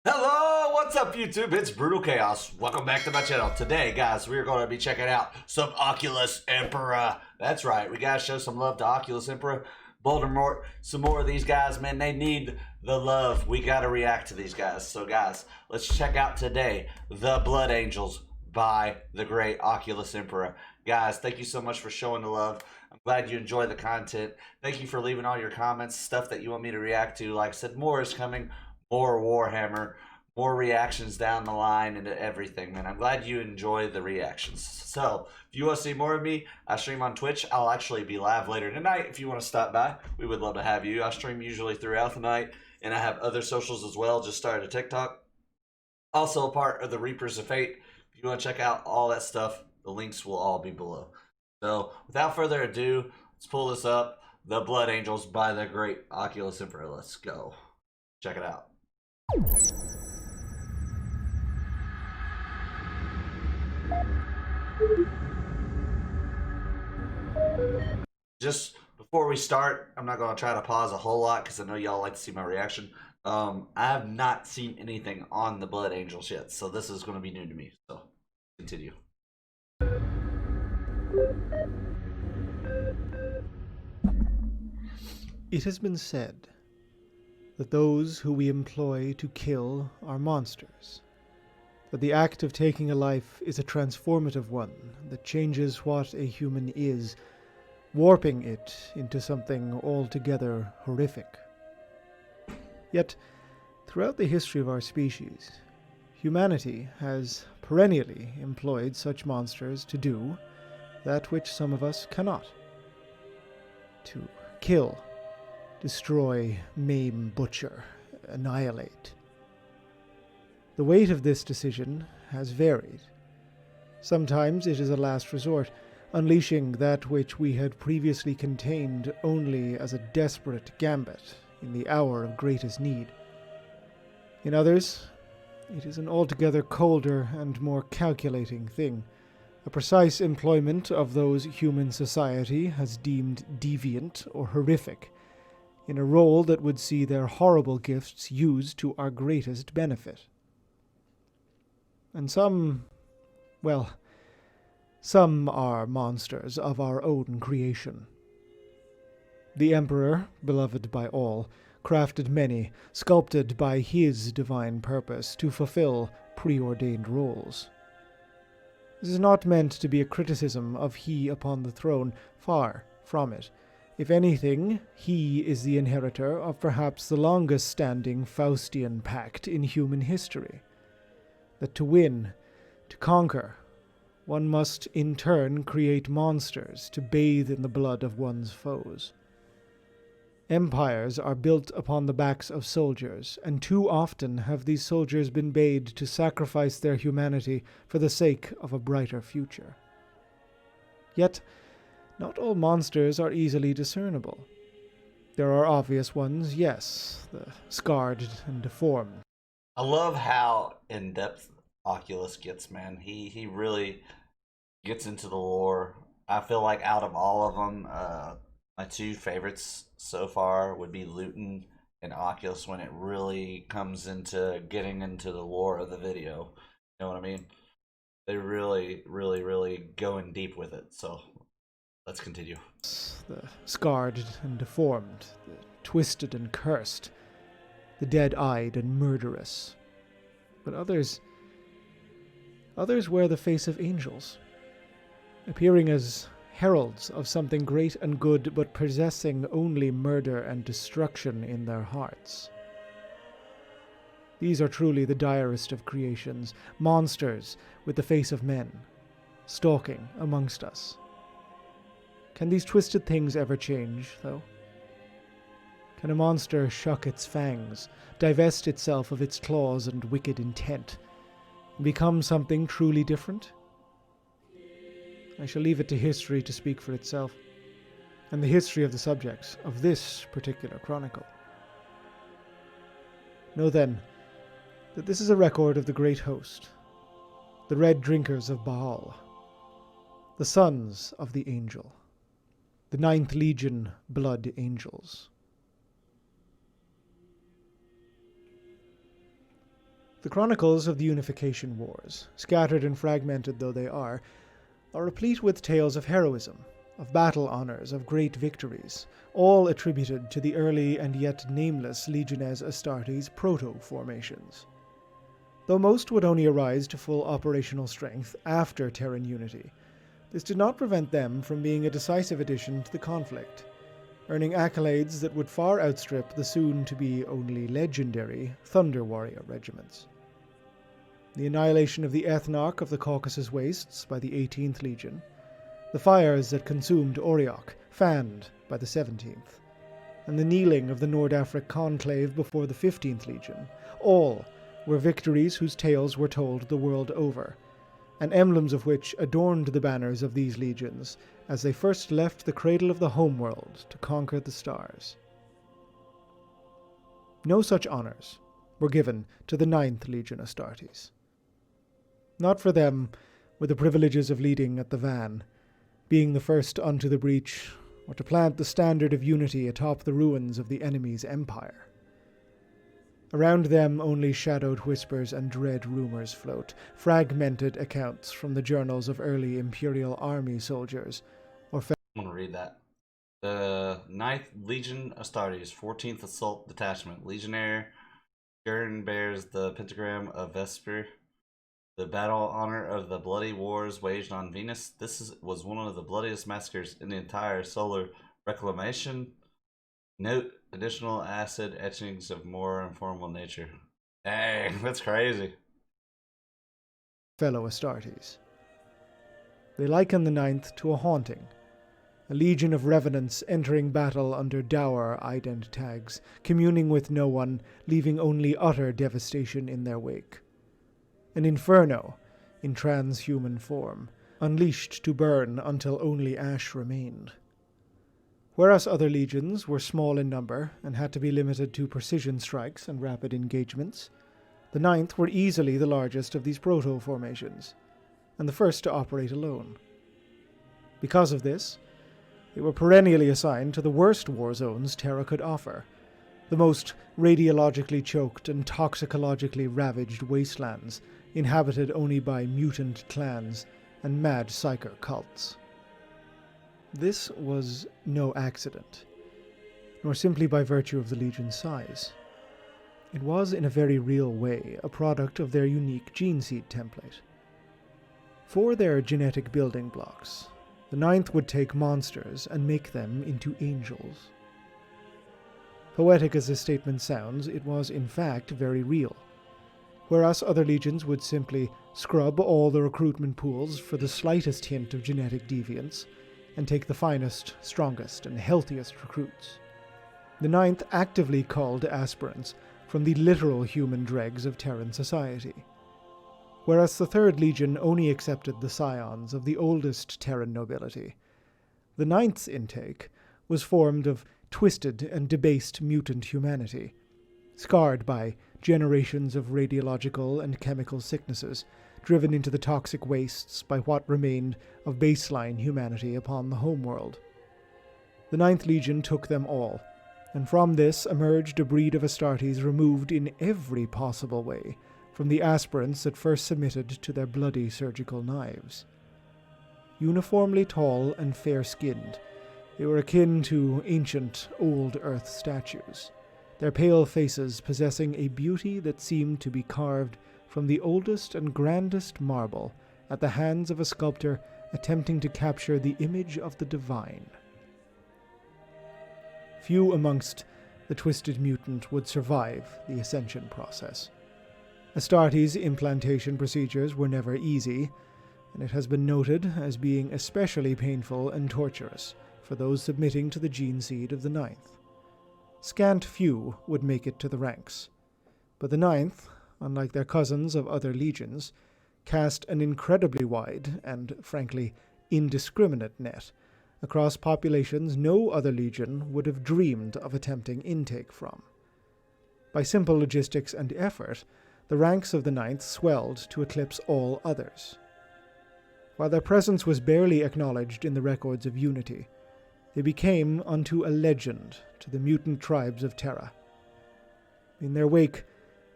Hello, what's up YouTube? It's Brutal Chaos. Welcome back to my channel. Today, guys, we're going to be checking out some Oculus Emperor. That's right, we gotta show some love to Oculus Emperor. Voldemort, some more of these guys, man, they need the love. We gotta react to these guys. So guys, let's check out today, The Blood Angels by the great Oculus Emperor. Guys, thank you so much for showing the love. I'm glad you enjoy the content. Thank you for leaving all your comments, stuff that you want me to react to. Like I said, more is coming. More Warhammer, more reactions down the line into everything, man. I'm glad you enjoy the reactions. So, if you want to see more of me, I stream on Twitch. I'll actually be live later tonight. If you want to stop by, we would love to have you. I stream usually throughout the night, and I have other socials as well. Just started a TikTok. Also a part of the Reapers of Fate. If you want to check out all that stuff, the links will all be below. So, without further ado, let's pull this up. The Blood Angels by the great Oculus Emperor. Let's go. Check it out. Just before we start, I'm not going to try to pause a whole lot because I know y'all like to see my reaction. I have not seen anything on the Blood Angels yet, so this is going to be new to me. So, continue. It has been said that those who we employ to kill are monsters, that the act of taking a life is a transformative one that changes what a human is, warping it into something altogether horrific. Yet, throughout the history of our species, humanity has perennially employed such monsters to do that which some of us cannot: to kill, destroy, maim, butcher, annihilate. The weight of this decision has varied. Sometimes it is a last resort, unleashing that which we had previously contained only as a desperate gambit in the hour of greatest need. In others, it is an altogether colder and more calculating thing, a precise employment of those human society has deemed deviant or horrific, in a role that would see their horrible gifts used to our greatest benefit. And some are monsters of our own creation. The Emperor, beloved by all, crafted many, sculpted by his divine purpose to fulfill preordained roles. This is not meant to be a criticism of he upon the throne, far from it. If anything, he is the inheritor of perhaps the longest-standing Faustian pact in human history. That to win, to conquer, one must in turn create monsters to bathe in the blood of one's foes. Empires are built upon the backs of soldiers, and too often have these soldiers been bade to sacrifice their humanity for the sake of a brighter future. Yet, not all monsters are easily discernible. There are obvious ones, yes, the scarred and deformed. I love how in-depth Oculus gets, man. He really gets into the lore. I feel like out of all of them, my two favorites so far would be Luton and Oculus when it really comes into getting into the lore of the video. You know what I mean? They really go in deep with it. So let's continue. The scarred and deformed, the twisted and cursed, the dead-eyed and murderous. But others wear the face of angels, appearing as heralds of something great and good, but possessing only murder and destruction in their hearts. These are truly the direst of creations, monsters with the face of men, stalking amongst us. Can these twisted things ever change, though? Can a monster shuck its fangs, divest itself of its claws and wicked intent, and become something truly different? I shall leave it to history to speak for itself, and the history of the subjects of this particular chronicle. Know then that this is a record of the great host, the red drinkers of Baal, the sons of the angel, the 9th Legion Blood Angels. The chronicles of the Unification Wars, scattered and fragmented though they are replete with tales of heroism, of battle honors, of great victories, all attributed to the early and yet nameless Legiones Astartes proto-formations. Though most would only arise to full operational strength after Terran unity, this did not prevent them from being a decisive addition to the conflict, earning accolades that would far outstrip the soon-to-be only legendary Thunder Warrior regiments. The annihilation of the Ethnarch of the Caucasus Wastes by the 18th Legion, the fires that consumed Oriok, fanned by the 17th, and the kneeling of the Nordafric Conclave before the 15th Legion, all were victories whose tales were told the world over, and emblems of which adorned the banners of these legions as they first left the cradle of the homeworld to conquer the stars. No such honors were given to the 9th Legion Astartes. Not for them were the privileges of leading at the van, being the first unto the breach, or to plant the standard of unity atop the ruins of the enemy's empire. Around them only shadowed whispers and dread rumors float, fragmented accounts from the journals of early Imperial army soldiers, or I'm going to read that. The 9th Legion Astartes, 14th Assault Detachment, Legionnaire Gurn bears the pentagram of Vesper, the battle honor of the bloody wars waged on Venus. This was one of the bloodiest massacres in the entire solar reclamation. Note additional acid etchings of more informal nature. Dang, that's crazy. fellow Astartes. They liken the 9th to a haunting, a legion of revenants entering battle under dour ident tags, communing with no one, leaving only utter devastation in their wake. An inferno in transhuman form, unleashed to burn until only ash remained. Whereas other legions were small in number and had to be limited to precision strikes and rapid engagements, the 9th were easily the largest of these proto-formations, and the first to operate alone. Because of this, they were perennially assigned to the worst war zones Terra could offer, the most radiologically choked and toxicologically ravaged wastelands, inhabited only by mutant clans and mad psyker cults. This was no accident, nor simply by virtue of the Legion's size. It was, in a very real way, a product of their unique gene seed template. For their genetic building blocks, the 9th would take monsters and make them into angels. Poetic as this statement sounds, it was in fact very real. Whereas other legions would simply scrub all the recruitment pools for the slightest hint of genetic deviance, and take the finest, strongest, and healthiest recruits. The 9th actively culled aspirants from the literal human dregs of Terran society, whereas the 3rd Legion only accepted the scions of the oldest Terran nobility. The 9th's intake was formed of twisted and debased mutant humanity, scarred by generations of radiological and chemical sicknesses, driven into the toxic wastes by what remained of baseline humanity upon the homeworld. The 9th Legion took them all, and from this emerged a breed of Astartes removed in every possible way from the aspirants that first submitted to their bloody surgical knives. Uniformly tall and fair-skinned, they were akin to ancient, old Earth statues, their pale faces possessing a beauty that seemed to be carved from the oldest and grandest marble at the hands of a sculptor attempting to capture the image of the divine. Few amongst the twisted mutant would survive the ascension process. Astartes' implantation procedures were never easy, and it has been noted as being especially painful and torturous for those submitting to the gene seed of the 9th. Scant few would make it to the ranks, but the 9th, unlike their cousins of other legions, cast an incredibly wide and, frankly, indiscriminate net across populations no other legion would have dreamed of attempting intake from. By simple logistics and effort, the ranks of the 9th swelled to eclipse all others. While their presence was barely acknowledged in the records of Unity, they became unto a legend to the mutant tribes of Terra. In their wake,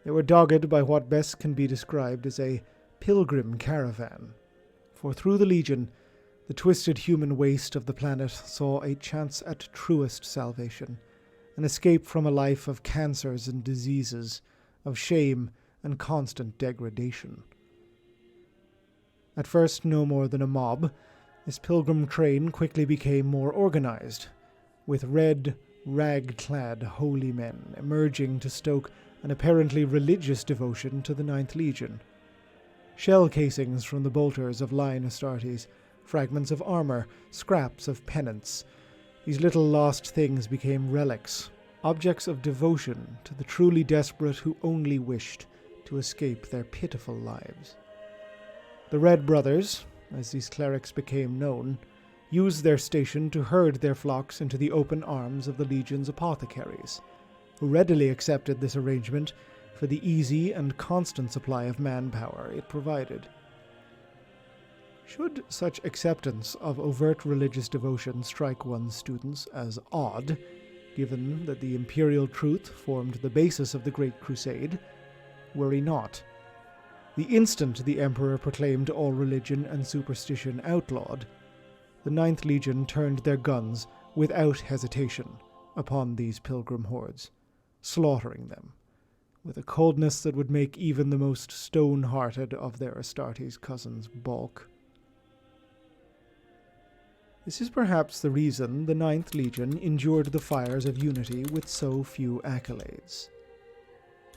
They were dogged by what best can be described as a pilgrim caravan, for through the Legion, the twisted human waste of the planet saw a chance at truest salvation, an escape from a life of cancers and diseases, of shame and constant degradation. At first no more than a mob, this pilgrim train quickly became more organized, with red, rag-clad holy men emerging to stoke an apparently religious devotion to the Ninth Legion. Shell casings from the bolters of Line Astartes, fragments of armor, scraps of pennants. These little lost things became relics, objects of devotion to the truly desperate who only wished to escape their pitiful lives. The Red Brothers, as these clerics became known, used their station to herd their flocks into the open arms of the Legion's apothecaries, who readily accepted this arrangement for the easy and constant supply of manpower it provided. Should such acceptance of overt religious devotion strike one's students as odd, given that the imperial truth formed the basis of the Great Crusade, worry not. The instant the Emperor proclaimed all religion and superstition outlawed, the Ninth Legion turned their guns without hesitation upon these pilgrim hordes, slaughtering them with a coldness that would make even the most stone-hearted of their Astartes cousins balk. This is perhaps the reason the Ninth Legion endured the fires of unity with so few accolades.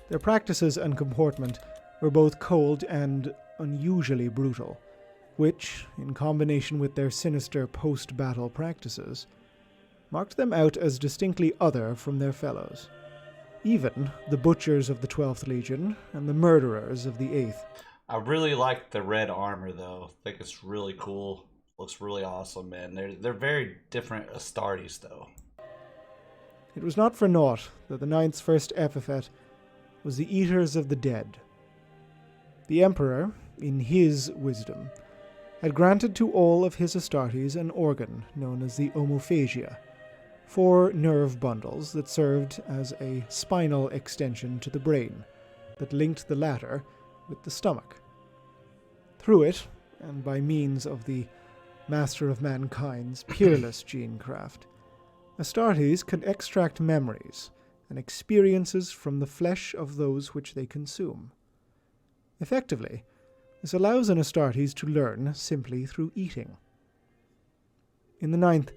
Their practices and comportment were both cold and unusually brutal, which, in combination with their sinister post-battle practices, marked them out as distinctly other from their fellows. Even the butchers of the 12th Legion and the murderers of the 8th. I really like the red armor, though. I think it's really cool. Looks really awesome, man. They're very different Astartes, though. It was not for naught that the Ninth's first epithet was the Eaters of the Dead. The Emperor, in his wisdom, had granted to all of his Astartes an organ known as the omophagia, 4 nerve bundles that served as a spinal extension to the brain that linked the latter with the stomach. Through it, and by means of the master of mankind's peerless genecraft, Astartes could extract memories and experiences from the flesh of those which they consume. Effectively, this allows an Astartes to learn simply through eating. In the Ninth,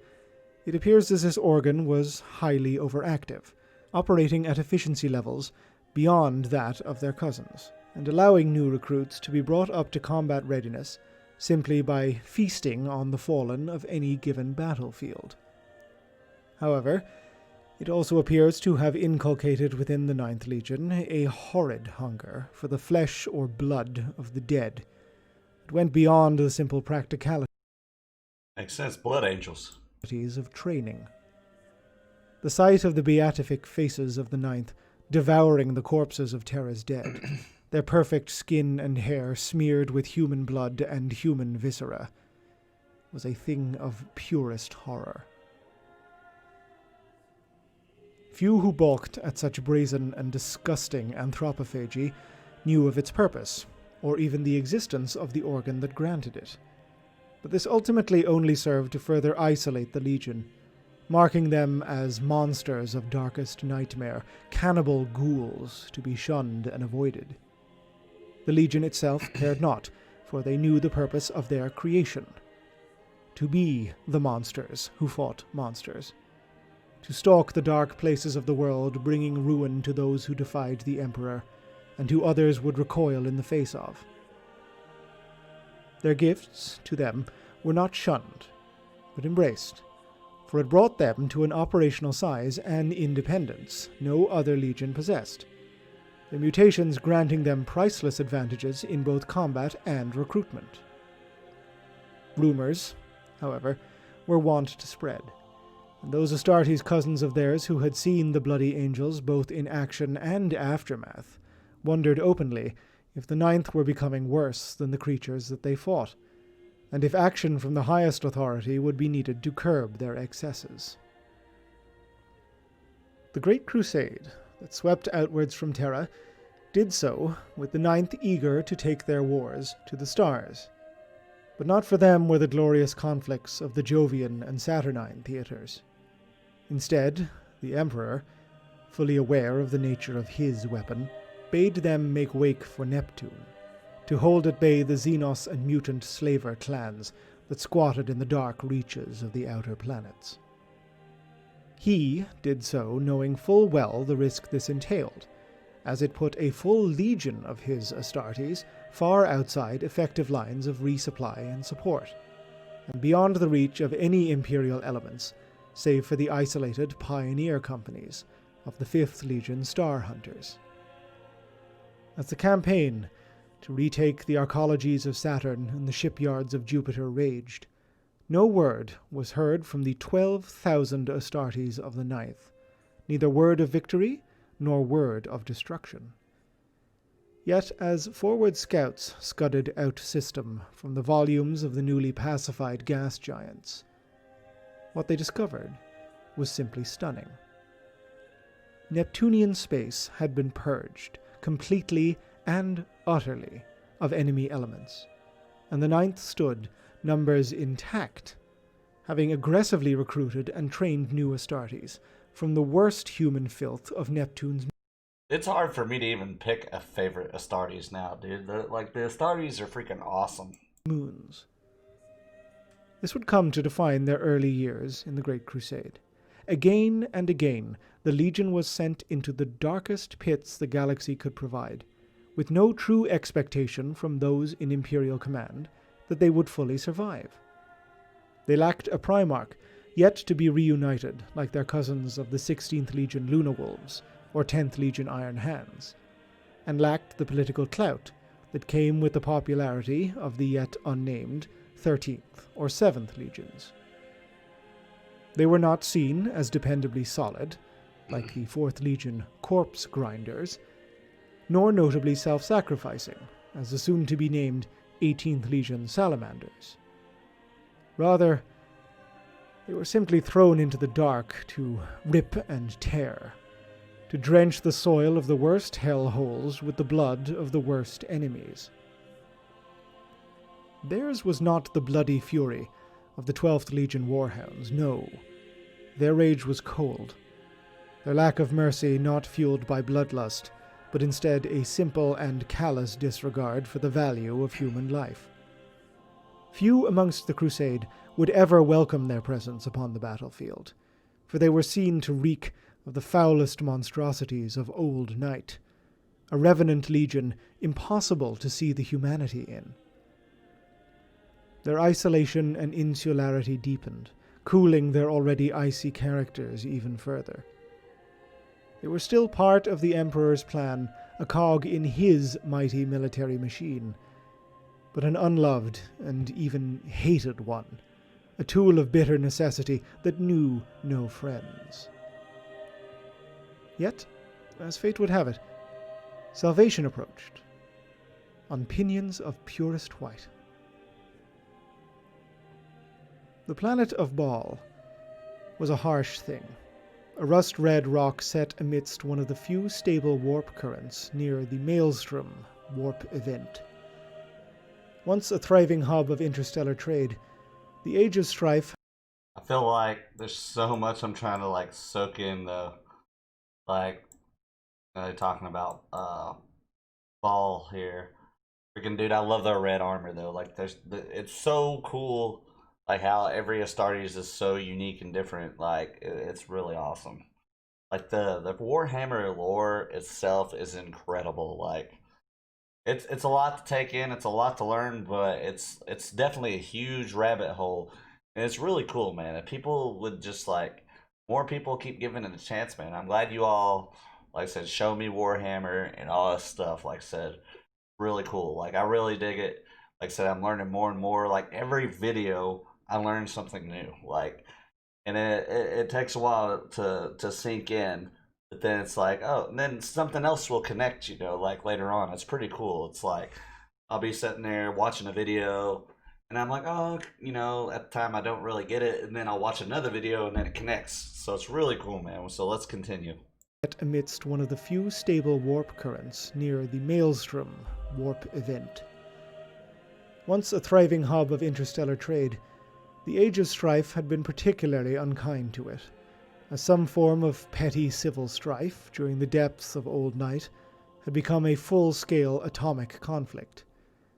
it appears as this organ was highly overactive, operating at efficiency levels beyond that of their cousins, and allowing new recruits to be brought up to combat readiness simply by feasting on the fallen of any given battlefield. However, it also appears to have inculcated within the Ninth Legion a horrid hunger for the flesh or blood of the dead. It went beyond the simple practicalities Makes sense. Blood angels. of training. The sight of the beatific faces of the Ninth devouring the corpses of Terra's dead, their perfect skin and hair smeared with human blood and human viscera, was a thing of purest horror. Few who balked at such brazen and disgusting anthropophagy knew of its purpose, or even the existence of the organ that granted it. But this ultimately only served to further isolate the Legion, marking them as monsters of darkest nightmare, cannibal ghouls to be shunned and avoided. The Legion itself cared not, for they knew the purpose of their creation: to be the monsters who fought monsters, to stalk the dark places of the world, bringing ruin to those who defied the Emperor, and who others would recoil in the face of. Their gifts, to them, were not shunned, but embraced, for it brought them to an operational size and independence no other legion possessed, their mutations granting them priceless advantages in both combat and recruitment. Rumors, however, were wont to spread, and those Astartes cousins of theirs who had seen the bloody angels both in action and aftermath wondered openly if the Ninth were becoming worse than the creatures that they fought, and if action from the highest authority would be needed to curb their excesses. The Great Crusade that swept outwards from Terra did so, with the Ninth eager to take their wars to the stars. But not for them were the glorious conflicts of the Jovian and Saturnine theatres. Instead, the Emperor, fully aware of the nature of his weapon, bade them make wake for Neptune, to hold at bay the Xenos and mutant slaver clans that squatted in the dark reaches of the outer planets. He did so knowing full well the risk this entailed, as it put a full legion of his Astartes far outside effective lines of resupply and support, and beyond the reach of any Imperial elements, save for the isolated pioneer companies of the 5th Legion Star Hunters. As the campaign to retake the arcologies of Saturn and the shipyards of Jupiter raged, no word was heard from the 12,000 Astartes of the Ninth, neither word of victory nor word of destruction. Yet as forward scouts scudded out system from the volumes of the newly pacified gas giants, what they discovered was simply stunning. Neptunian space had been purged, completely and utterly, of enemy elements, and the Ninth stood, numbers intact, having aggressively recruited and trained new Astartes from the worst human filth of Neptune's. It's hard for me to even pick a favorite Astartes now, dude. The Astartes are freaking awesome. Moons. This would come to define their early years in the Great Crusade. Again and again, the Legion was sent into the darkest pits the galaxy could provide, with no true expectation from those in Imperial command that they would fully survive. They lacked a Primarch, yet to be reunited like their cousins of the 16th Legion Luna Wolves or 10th Legion Iron Hands, and lacked the political clout that came with the popularity of the yet unnamed 13th or 7th Legions. They were not seen as dependably solid, like the 4th Legion corpse grinders, nor notably self-sacrificing, as the soon-to-be-named 18th Legion salamanders. Rather, they were simply thrown into the dark to rip and tear, to drench the soil of the worst hellholes with the blood of the worst enemies. Theirs was not the bloody fury of the 12th Legion Warhounds, no. Their rage was cold, their lack of mercy not fueled by bloodlust, but instead a simple and callous disregard for the value of human life. Few amongst the Crusade would ever welcome their presence upon the battlefield, for they were seen to reek of the foulest monstrosities of old night, a revenant legion impossible to see the humanity in. Their isolation and insularity deepened, cooling their already icy characters even further. They were still part of the Emperor's plan, a cog in his mighty military machine, but an unloved and even hated one, a tool of bitter necessity that knew no friends. Yet, as fate would have it, salvation approached, on pinions of purest white. The planet of Baal was a harsh thing, a rust-red rock set amidst one of the few stable warp currents near the Maelstrom warp event. Once a thriving hub of interstellar trade, the Age of Strife. I feel like there's so much I'm trying to soak in the talking about Baal here. Freaking dude, I love their red armor though. It's so cool. How every Astartes is so unique and different. It's really awesome. The Warhammer lore itself is incredible. It's a lot to take in, it's a lot to learn, but it's definitely a huge rabbit hole. And it's really cool, man. If people would just more people keep giving it a chance, man. I'm glad you all, like I said, show me Warhammer and all this stuff. Like I said, really cool. I really dig it. Like I said, I'm learning more and more. Every video, I learn something new. And it takes a while to sink in. But then it's oh, and then something else will connect, later on. It's pretty cool. It's I'll be sitting there watching a video, and I'm oh, at the time I don't really get it, and then I'll watch another video, and then it connects. So it's really cool, man. So let's continue. amidst one of the few stable warp currents near the Maelstrom warp event. Once a thriving hub of interstellar trade, the Age of Strife had been particularly unkind to it, as some form of petty civil strife during the depths of Old Night had become a full-scale atomic conflict,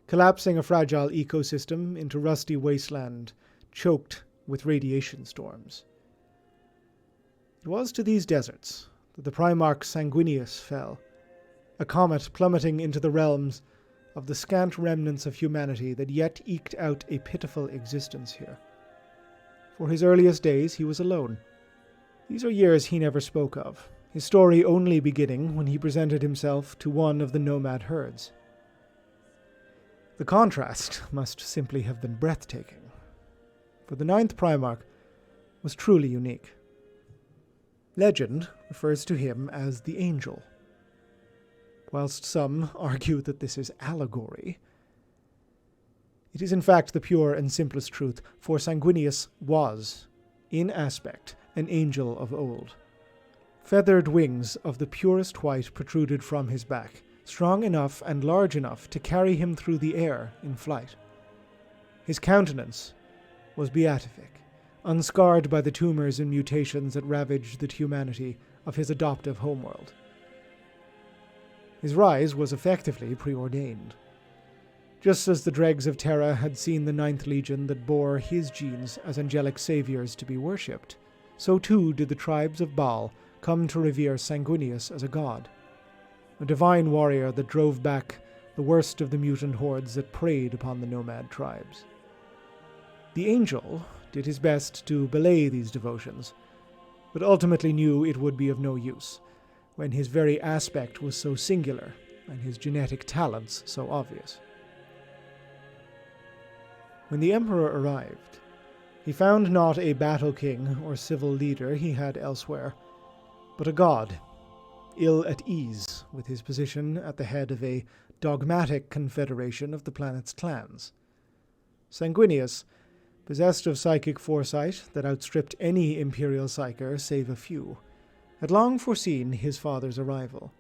collapsing a fragile ecosystem into rusty wasteland choked with radiation storms. It was to these deserts that the Primarch Sanguinius fell, a comet plummeting into the realms of the scant remnants of humanity that yet eked out a pitiful existence here. For his earliest days he was alone. These are years he never spoke of, his story only beginning when he presented himself to one of the nomad herds. The contrast must simply have been breathtaking, for the 9th Primarch was truly unique. Legend refers to him as the Angel. Whilst some argue that this is allegory, it is in fact the pure and simplest truth, for Sanguinius was, in aspect, an angel of old. Feathered wings of the purest white protruded from his back, strong enough and large enough to carry him through the air in flight. His countenance was beatific, unscarred by the tumors and mutations that ravaged the humanity of his adoptive homeworld. His rise was effectively preordained. Just as the dregs of Terra had seen the 9th Legion that bore his genes as angelic saviors to be worshipped, so too did the tribes of Baal come to revere Sanguinius as a god, a divine warrior that drove back the worst of the mutant hordes that preyed upon the nomad tribes. The Angel did his best to belay these devotions, but ultimately knew it would be of no use, when his very aspect was so singular and his genetic talents so obvious. When the Emperor arrived, he found not a battle king or civil leader he had elsewhere, but a god, ill at ease with his position at the head of a dogmatic confederation of the planet's clans. Sanguinius, possessed of psychic foresight that outstripped any imperial psyker save a few, had long foreseen his father's arrival,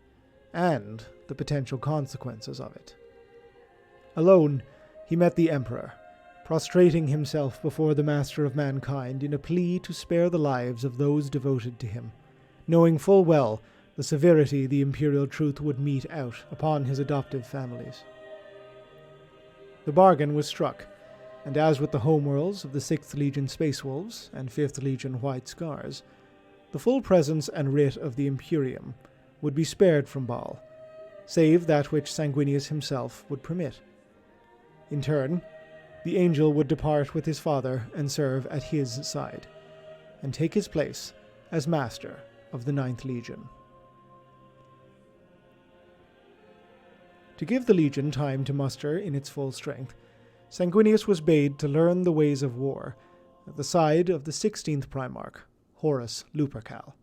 and the potential consequences of it. Alone, he met the Emperor, prostrating himself before the Master of Mankind in a plea to spare the lives of those devoted to him, knowing full well the severity the imperial truth would mete out upon his adoptive families. The bargain was struck, and as with the homeworlds of the 6th Legion Space Wolves and 5th Legion White Scars, the full presence and writ of the Imperium would be spared from Baal, save that which Sanguinius himself would permit. In turn, the Angel would depart with his father and serve at his side, and take his place as master of the 9th Legion. To give the Legion time to muster in its full strength, Sanguinius was bade to learn the ways of war at the side of the 16th Primarch, Horus Lupercal.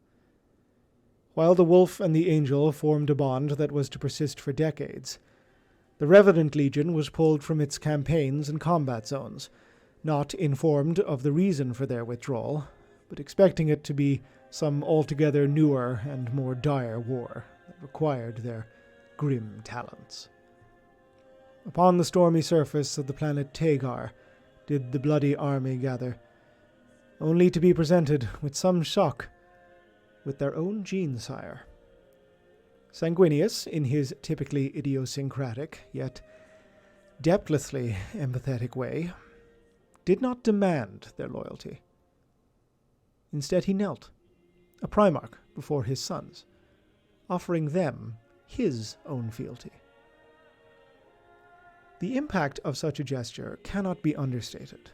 While the Wolf and the Angel formed a bond that was to persist for decades, the Revenant Legion was pulled from its campaigns and combat zones, not informed of the reason for their withdrawal, but expecting it to be some altogether newer and more dire war that required their grim talents. Upon the stormy surface of the planet Tagar did the bloody army gather, only to be presented with some shock with their own gene-sire. Sanguinius, in his typically idiosyncratic, yet depthlessly empathetic way, did not demand their loyalty. Instead he knelt, a Primarch before his sons, offering them his own fealty. The impact of such a gesture cannot be understated.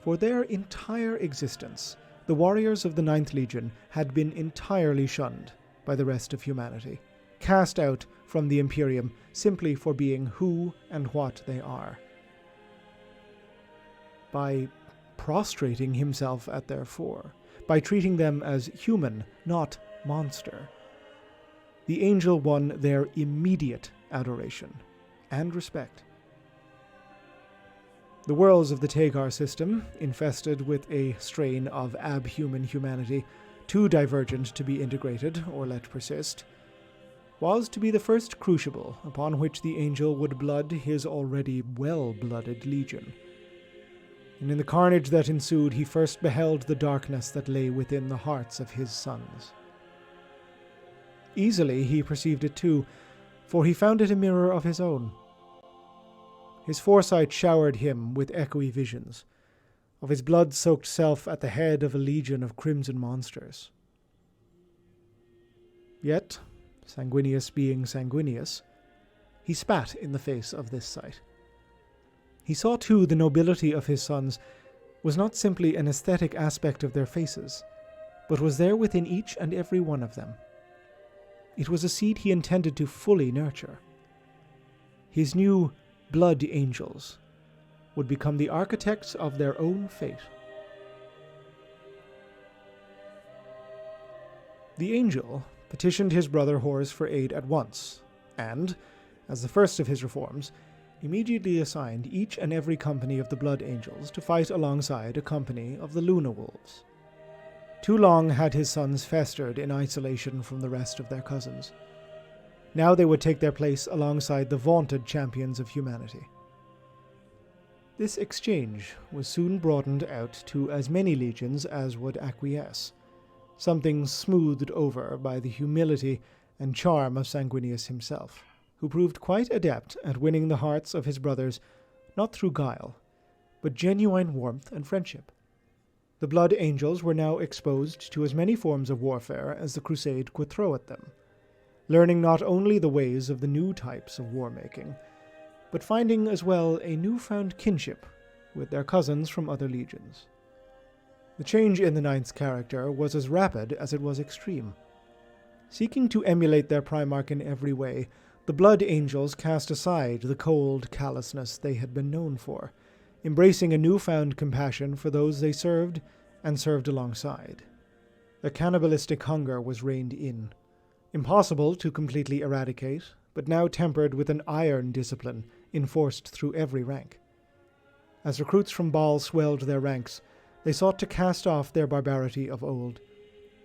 For their entire existence, the warriors of the 9th Legion had been entirely shunned by the rest of humanity, cast out from the Imperium simply for being who and what they are. By prostrating himself at their fore, by treating them as human, not monster, the Angel won their immediate adoration and respect. The worlds of the Tagar system, infested with a strain of abhuman humanity, too divergent to be integrated or let persist, was to be the first crucible upon which the angel would blood his already well-blooded legion. And in the carnage that ensued, he first beheld the darkness that lay within the hearts of his sons. Easily he perceived it too, for he found it a mirror of his own. His foresight showered him with echoey visions of his blood-soaked self at the head of a legion of crimson monsters. Yet, Sanguinius being Sanguinius, he spat in the face of this sight. He saw too the nobility of his sons was not simply an aesthetic aspect of their faces, but was there within each and every one of them. It was a seed he intended to fully nurture. His new blood angels would become the architects of their own fate. The angel petitioned his brother Horus for aid at once, and, as the first of his reforms, immediately assigned each and every company of the Blood Angels to fight alongside a company of the Luna Wolves. Too long had his sons festered in isolation from the rest of their cousins. Now they would take their place alongside the vaunted champions of humanity. This exchange was soon broadened out to as many legions as would acquiesce, something smoothed over by the humility and charm of Sanguinius himself, who proved quite adept at winning the hearts of his brothers not through guile, but genuine warmth and friendship. The Blood Angels were now exposed to as many forms of warfare as the Crusade could throw at them, learning not only the ways of the new types of war-making, but finding as well a newfound kinship with their cousins from other legions. The change in the Ninth's character was as rapid as it was extreme. Seeking to emulate their Primarch in every way, the Blood Angels cast aside the cold callousness they had been known for, embracing a newfound compassion for those they served and served alongside. A cannibalistic hunger was reined in, impossible to completely eradicate, but now tempered with an iron discipline enforced through every rank. As recruits from Baal swelled their ranks, they sought to cast off their barbarity of old,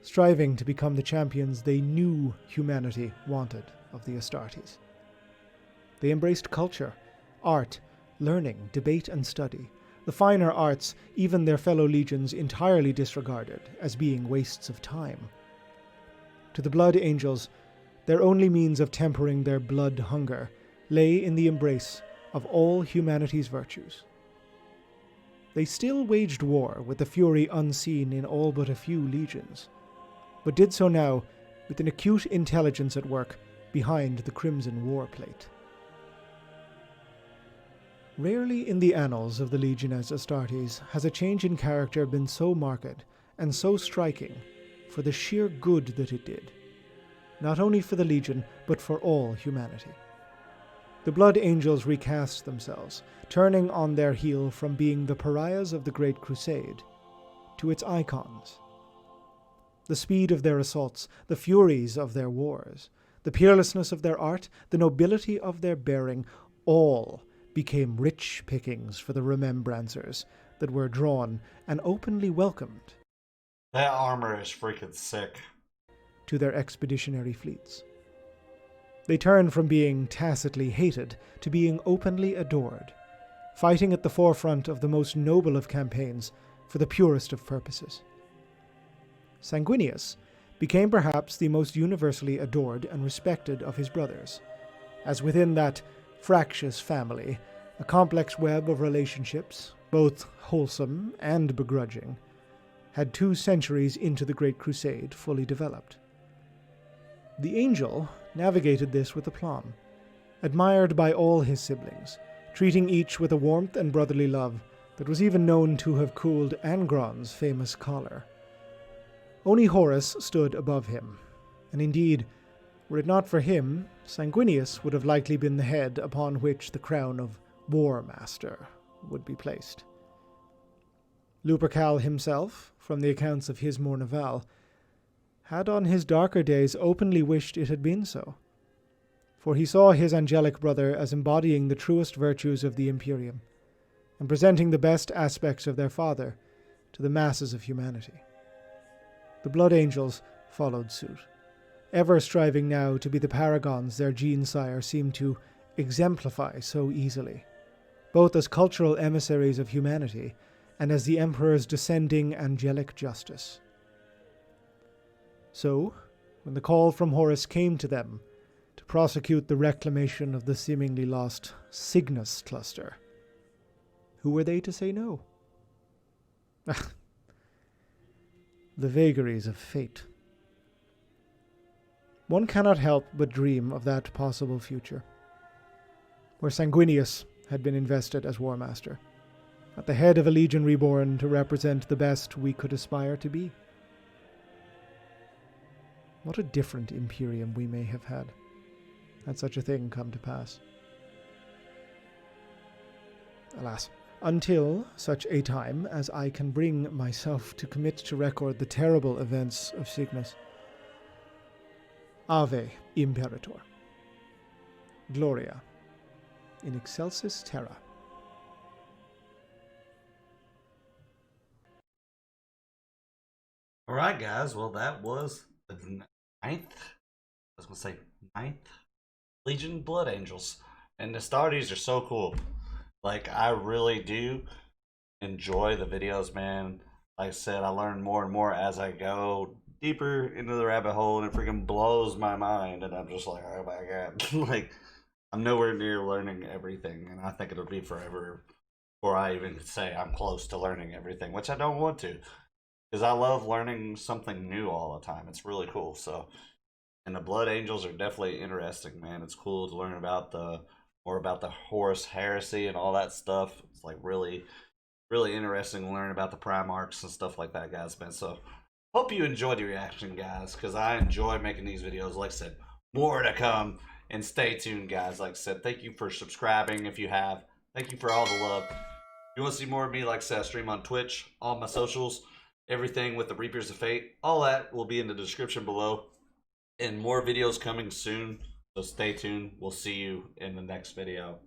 striving to become the champions they knew humanity wanted of the Astartes. They embraced culture, art, learning, debate, and study. The finer arts even their fellow legions entirely disregarded as being wastes of time. To the Blood Angels, their only means of tempering their blood hunger lay in the embrace of all humanity's virtues. They still waged war with the fury unseen in all but a few legions, but did so now with an acute intelligence at work behind the crimson warplate. Rarely in the annals of the Legiones Astartes has a change in character been so marked and so striking for the sheer good that it did, not only for the Legion, but for all humanity. The Blood Angels recast themselves, turning on their heel from being the pariahs of the Great Crusade to its icons. The speed of their assaults, the furies of their wars, the peerlessness of their art, the nobility of their bearing, all became rich pickings for the remembrancers that were drawn and openly welcomed. That armor is freaking sick. To their expeditionary fleets. They turned from being tacitly hated to being openly adored, fighting at the forefront of the most noble of campaigns for the purest of purposes. Sanguinius became perhaps the most universally adored and respected of his brothers, as within that fractious family, a complex web of relationships, both wholesome and begrudging, had 2 centuries into the Great Crusade fully developed. The angel navigated this with aplomb, admired by all his siblings, treating each with a warmth and brotherly love that was even known to have cooled Angron's famous collar. Only Horus stood above him, and indeed, were it not for him, Sanguinius would have likely been the head upon which the crown of War Master would be placed. Lupercal himself, from the accounts of his Mournival, had on his darker days openly wished it had been so, for he saw his angelic brother as embodying the truest virtues of the Imperium, and presenting the best aspects of their father to the masses of humanity. The Blood Angels followed suit, ever striving now to be the paragons their gene-sire seemed to exemplify so easily, both as cultural emissaries of humanity and as the Emperor's descending angelic justice. So, when the call from Horus came to them to prosecute the reclamation of the seemingly lost Cygnus cluster, who were they to say no? The vagaries of fate. One cannot help but dream of that possible future, where Sanguinius had been invested as War Master, at the head of a legion reborn to represent the best we could aspire to be. What a different Imperium we may have had such a thing come to pass. Alas, until such a time as I can bring myself to commit to record the terrible events of Cygnus. Ave Imperator. Gloria in excelsis terra. All right, guys. Well, that was the ninth Legion Blood Angels. And the Astartes are so cool. Like, I really do enjoy the videos, man. Like I said, I learn more and more as I go deeper into the rabbit hole, and it freaking blows my mind. And I'm just like, oh my god. Like, I'm nowhere near learning everything. And I think it'll be forever before I even say I'm close to learning everything, which I don't want to. Because I love learning something new all the time. It's really cool. So, and the Blood Angels are definitely interesting, man. It's cool to learn about more about the Horus Heresy and all that stuff. It's like really, really interesting to learn about the Primarchs and stuff like that, guys, man. So, hope you enjoyed the reaction, guys, because I enjoy making these videos. Like I said, more to come, and stay tuned, guys. Like I said, thank you for subscribing if you have. Thank you for all the love. If you want to see more of me, like I said, I stream on Twitch, all my socials, everything with the Reapers of Fate. All that will be in the description below. And more videos coming soon. So stay tuned. We'll see you in the next video.